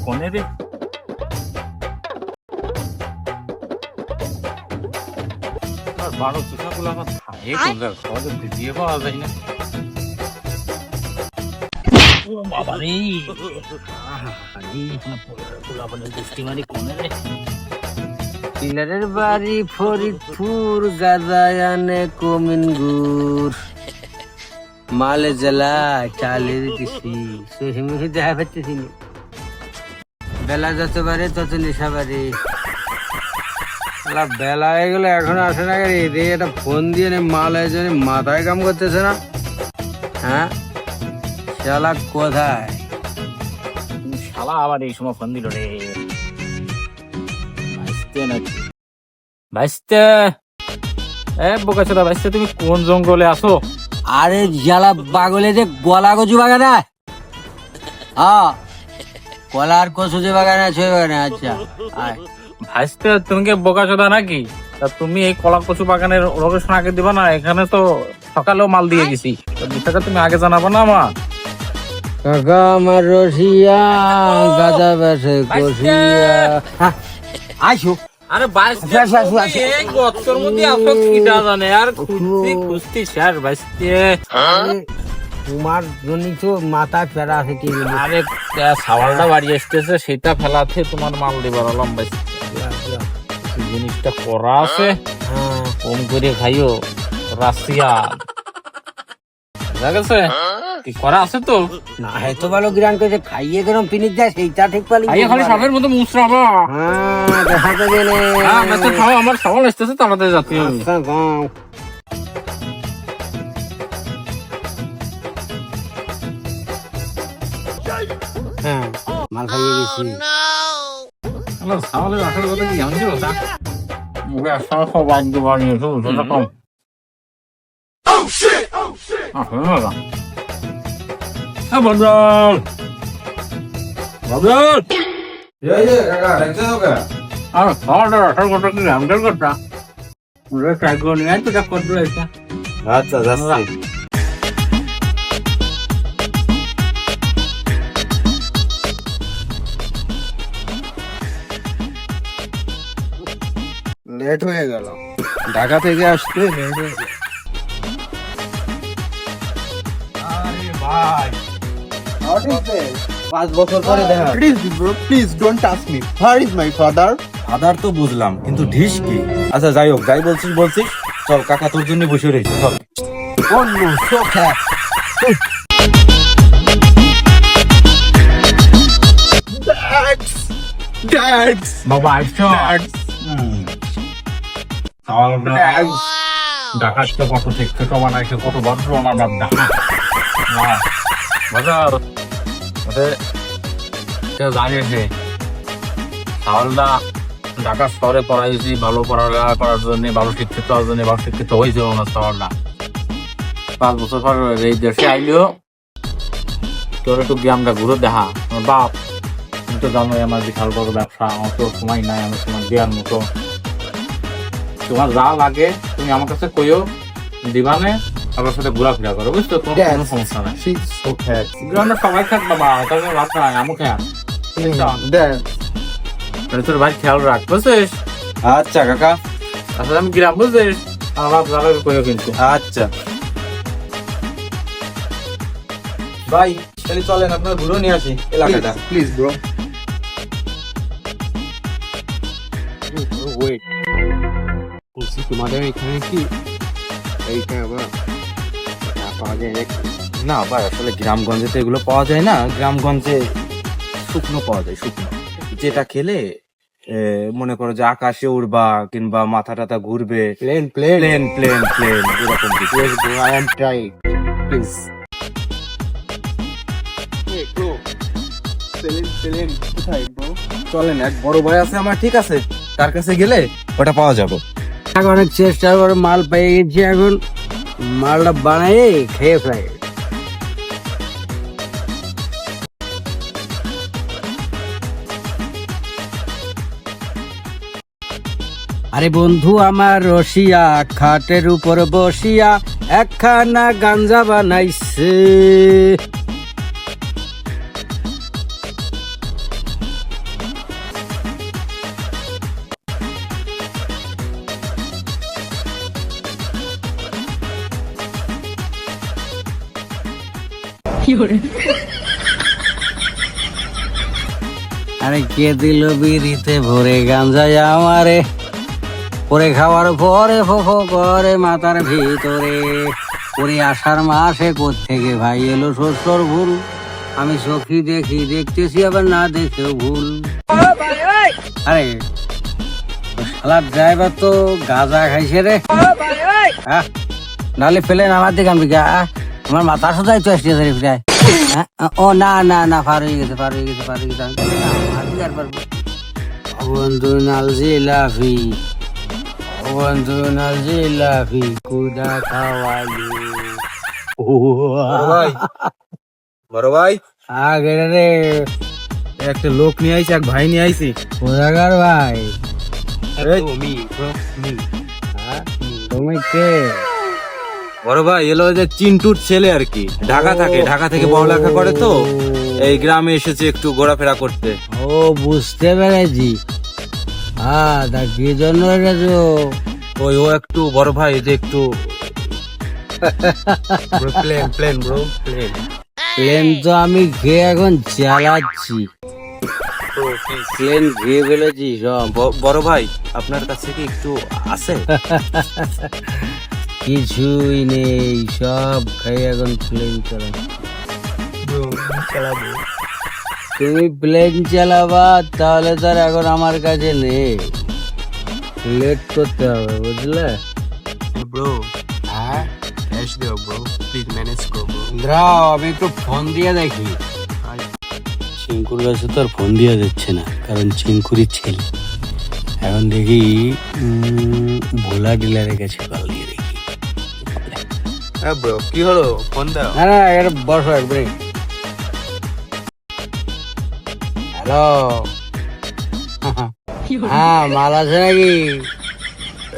কোনে রে বারো চোখাগুলো আমার থাকে কোনটা সহজে ভিজিয়ে পাওয়া যায় না। বাবারে পিলারের বাড়ি ফরিদপুর, গাজায়ানে কমিনগুর, মালে জেলা চালের কৃষি সেহিমি দেখা পাচ্ছি। বেলা যত বাড়ে তত নেশা বাড়ে। বেলা হয়ে গেলে এখন আসে না গাড়ি, একটা ফোন দিয়ে মাল একজনে মাথায় কাম করতেছে না। হ্যাঁ শালা কোথায়? শালা আবার এই সময় ফোন দিল রে। ভাইস্তে বোকা চোদা ভাইস্তে, তুমি কোন জঙ্গলে আছো? আরে জ্বালা বাগলে যে গলা কচু বাগানে, হ্যাঁ কলার কচু যে বাগানে আছে ওই বাগানে। আচ্ছা ভাইস্তে তুমি কি বোকা চোদা নাকি? তা তুমি এই কলা কচু বাগানের লোকেশন আগে দিবা না? এখানে তো সকালেও মাল দিয়ে গেছি, বিষয়টা তুমি আগে জানাবো না আমার? কাকা আমার রসিয়া গাদা বেসে কষিয়া আইসো। আরে গতর মধ্যে আসো কিটা জানে আর খুঁজতে স্যার ভাইস্তে। তোমার জন্য তো মাথা ফেরা আছে কি? আরে সাওয়ালটা বাড়ি আসতেছে, সেটা ফেলাতে তোমার মাল দিবার আলাম ভাইস্তে। জিনিসটা করা আছে, কম করে খাইও। রাশিয়া বুঝা গেছে কি করা আছে তো না, এত ভালো গ্রান করে খাইয়ে গরম পিনিক যায় সেইটা ঠিক পালি। খাইয়ে খালি সাপের মতো মুসরাবো। হ্যাঁ দেখা যাবে না। খাও, আমার সাওয়াল আসতেছে, তাড়াতাড়ি যাতে হবে। হ্যাঁ মাল খাইয়ে গেছি। সাওয়ালের আসল কথা কি জানছো? মুখে আসা সব বাদ্য বানিয়েছো সেরকম। বদল বদল আর খাওয়াটার আসল কথা কি জানতে কথা? ট্রাই করে নিয়ে তো যা করতে হয়েছে। আচ্ছা যাচ্ছি। লেট হয়ে গেল, ঢাকা থেকে আসতে লেট হয়ে গেল। আরে ভাই, 5 বছর পরে দেখা। Please don't touch me. Where is my father? আদার তো বুঝলাম, কিন্তু ঢিস কি? আচ্ছা যাই হোক, যাই বলছিস চল, কাকা তোর জন্য বসে রয়েছে, চল। অন্য চোখে Dad! বাবা আইসো। ডাকাতটা কত থেকে বানাইছে, কত ভদ্র আমার বাপটা। জানিয়েছে চাওয়ালটা ঢাকা শহরে পড়াইছি, ভালো পড়ালেখা করার জন্য, ভালো শিক্ষিত হওয়ার জন্য। ভালো শিক্ষিত হয়েছে ওনার চাওয়ালটা। 5 বছর পর এই দেশে আইলেও তোর একটু গ্রামটা ঘুরে দেখা। আমার বাপ, তুমি তো জানোই আমার বিশাল বড় ব্যবসা, আমার তো সময় নাই আমার সময় দেওয়ার মতো। তোমার যা লাগে তুমি আমার কাছে কইও, দিবানে আমার সাথে ঘোরাফেরা করো, বুঝছো? তোমার কোনো সমস্যা নাই। She's so fat. গ্রামে সবাই থাক বাবা, তাহলে রাত নাই আমও খেয়াল। Dad. তোর ভাই খেয়াল রাখ, বুঝছিস? আচ্ছা কাকা। আসলে আমি গ্রাম, বুঝছিস? আমার ভালো কইও কিন্তু। আচ্ছা ভাই, তাহলে চলেন আপনার ঘুরে নিয়ে আসি এলাকাটা। Please, bro. Wait. বলছি তোমাদের এখানে কি এইটা আবার পাওয়া যায় নাকি? না ভাই, আসলে গ্রামগঞ্জে তো এগুলো পাওয়া যায় না। গ্রামগঞ্জে শুকনো পাওয়া যায়, শুকনো, যেটা খেলে মনে করো যে আকাশে উড়বা কিংবা মাথা টাথা ঘুরবে। প্লেন এরকম কিছু। Yes, bro. I am trying. Please. Wait, bro. Plane কোথায় bro? চলেন, এক বড় ভাই আছে আমার, ঠিক আছে, তার কাছে গেলে ওটা পাওয়া যাবে। অনেক চেষ্টা করে মাল পেয়ে গেছি, এখন মালটা বানাই খেয়ে ফেলাই। আরে বন্ধু আমার রসিয়া খাটের উপর বসিয়া একখানা গাঞ্জা বানাইছে। আরে কে দিল বিড়িতে ভরে গাঞ্জায় আমারে, পরে খাওয়ার পরে ফোফো করে মাথার ভিতরে। ওরে আষাঢ় মাসে কোত্থেকে ভাই এলো শস্যর ভুল, আমি চোখি দেখি দেখতেছি আবার না দেখেও ভুল। আরে শালার ড্রাইভার তো গাঁজা খাইছে রে। হ্যাঁ নালে ফেলে আমার দিকে আনবি গা, আমার মাথা সোজাই তো আসছে রে প্রায়। ও না না না, পার হয়ে গেছে পার হয়ে গেছে পার হয়ে গেছে। বন্ধু নালজি লাফি, বন্ধু নালজি লাফি কুদা খাওয়ালি। বড় ভাই আগে রে একটা লোক নিয়ে আইছি, এক ভাই নিয়ে আইছি। কোথাকার ভাই? তুমি কে? বড় ভাই এলো যে চিন্টুর ছেলে আর কি, ঢাকা থাকে, ঢাকা থেকে পড়ালেখা করে তো এই গ্রামে এসেছে একটু ঘোরাফেরা করতে। ও বুঝতে পেরেছি। হ্যাঁ তা কি জন্য এসেছো? ওই ও একটু বড় ভাই যে একটু plane plane bro plane. Plane তো আমি খেয়ে এখন চালাচ্ছি, প্লেন খেয়ে ফেলেছি সব। বড় ভাই আপনার কাছে কি একটু আছে? কিছুই নেই, সব খেয়ে এখন প্লেন চালাচ্ছি। তুমি প্লেন চালাবা তাহলে তার এখন আমার কাছে নেই, লেট করতে হবে বুঝলে। ব্রো হ্যাঁ ক্যাশ দিও ব্রো, প্লিজ ম্যানেজ করো ব্রো। দাঁড়াও আমি একটু ফোন দিয়ে দেখি। চিঙ্কুর কাছে তো আর ফোন দেওয়া যাচ্ছে না, কারণ চিঙ্কুরই ছেলে। এখন দেখি ভোলা ডিলারের কাছে কল দিয়ে দেখি। হ্যাঁ ব্রো কি হলো, ফোন দাও। না না এটা বসো একবারে। হ্যালো, হ্যাঁ মাল আছে নাকি?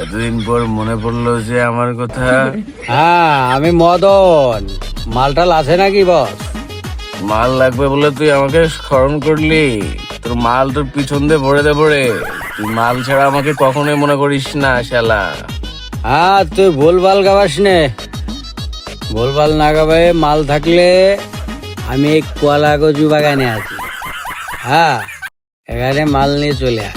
এতদিন পর মনে পড়লো যে আমার কথা। হ্যাঁ আমি মদন, মালটাল আছে নাকি বস? মাল লাগবে বলে তুই আমাকে স্মরণ করলি? তোর মাল তোর পিছন দিয়ে ভরে দে ভরে। তুই মাল ছাড়া আমাকে কখনোই মনে করিস না শালা। হ্যাঁ তুই ভুলভাল গাবাস নে, ভুলভাল না গাবে। মাল থাকলে আমি এক কলা কচু বাগানে আছি, হ্যাঁ এখানে মাল নিয়ে চলে আয়।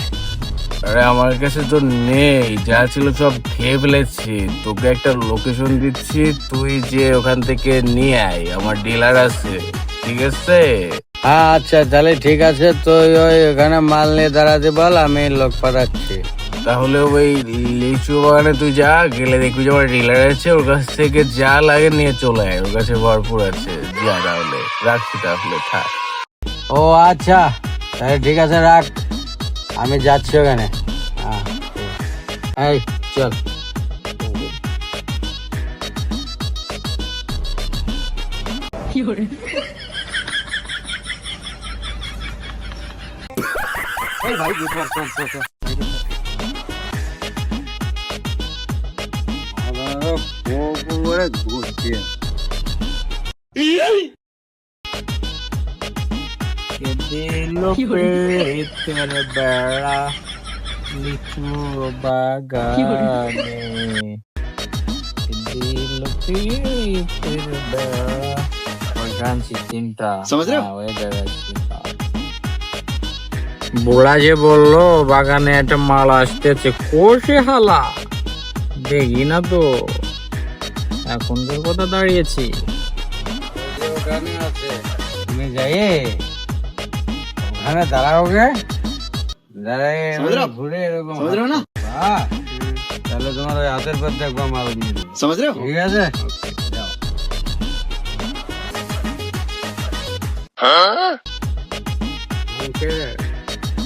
আরে আমার কাছে তো নেই, যা ছিল সব খেয়ে ফেলেছি। তোকে একটা লোকেশন দিচ্ছি, তুই যে ওখান থেকে নিয়ে আয়, আমার ডিলার আছে, ঠিক আছে? হ্যাঁ আচ্ছা তাহলে ঠিক আছে, তো ওই ওখানে মাল নিয়ে দাঁড়াতে বল, আমি লোক পাঠাচ্ছি। তাহলে ওই লিচু বাগানে তুই যা, গেলে দেখবি যে আমার ডিলার আছে, ওর কাছ থেকে যা লাগে নিয়ে চলে আয়, ওর কাছে ভরপুর আছে। যা তাহলে রাখছি, তাহলে থাক। ও আচ্ছা তাহলে ঠিক আছে রাখ, আমি যাচ্ছি ওখানে। হ্যাঁ এই চল। বেড়া লিচু বাগানে দিল প্রীতের বেড়া। ওই গানছি তিনটা হয়ে যাবে। বুড়া যে বললো বাগানে একটা মাল আসতেছে, কোষে হালা দেখি না তো, এখন তোর কথা দাঁড়িয়েছি। ওখানে আছে, তুমি যাই ওখানে দাঁড়াও গে, দাঁড়াই ঘুরে এরকম না। তাহলে তোমার ওই হাতের পর দেখবো মাল নিয়ে, ঠিক আছে?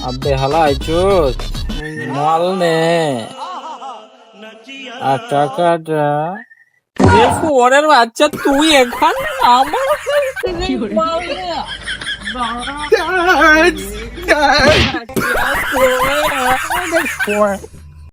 আবে হালা আইচোস মাল নে আর টাকাটা ফোনের বাচ্চা, তুই এখানে আমার মাল নে।